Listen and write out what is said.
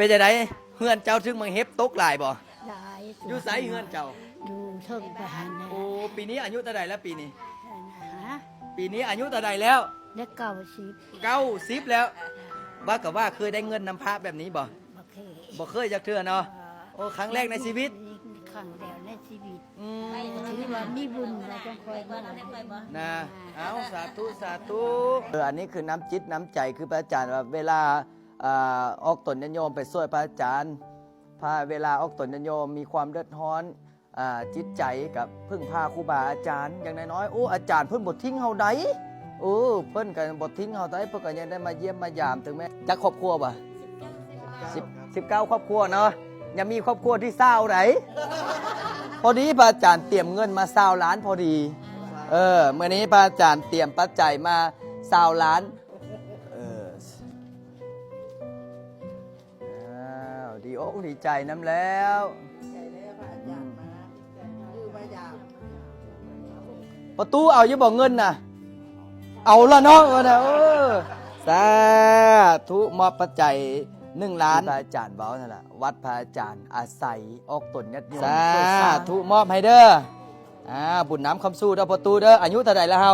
เป็นจังไดเฮือนเจ้าถึงมาเฮ็บตกหลายบ่ หลาย อยู่ไสเฮือนเจ้า อยู่เทิงไปหันนะ โอ้ปีนี้อายุเท่าใดแล้วปีนี้ ฮะ ปีนี้อายุเท่าใดแล้ว แล้วเก่าสิ 90แล้วว่าก็ว่าเคยได้เงินนำพระแบบนี้บ่ บ่เคย บ่เคยจักเทื่อเนาะโอ้ครั้งแรกในชีวิต ครั้งแรกในชีวิต อืม ถือว่ามีบุญเราต้องคอยมา นะเอาสาธุสาธุอันนี้คือน้ำจิตน้ำใจคือพระอาจารย์ว่าเวลาออกตนญาติโยมไปช่วยพระอาจารย์พาเวลาออกตนญาติโยมมีความเดือดร้อนจิตใจกับพึ่งพาครูบาอาจารย์อย่างน้อยๆโอ้อาจารย์เพิ่นบ่ทิ้งเฮาได้เพิ่นก็บ่ทิ้งเฮาได้เพิ่นก็ยังได้มาเยี่ยมมายามถึงแม้จักครอบครัวบ่19ครอบครัวเนาะยังมีครอบครัวที่20ไหนพอดีพระอาจารย์เตรียมเงินมา20ล้านพอดีเมื่อนี้พระอาจารย์เตรียมปัจจัยมา20ล้านดีอกดีใจน้ำแล้วประตูเอาอยู่บอกเงินน่ะเอาละเนาะว่าน่ะสาธุมอบปัจจัย1 ล้านพระอาจารย์เว้านั่นแหละวัดพระอาจารย์อาศัยออกตนญาติโยมสาธุมอบให้เด้อบุญน้ำคำสู้เด้อประตูเด้ออายุเท่าไหร่แล้วเฮา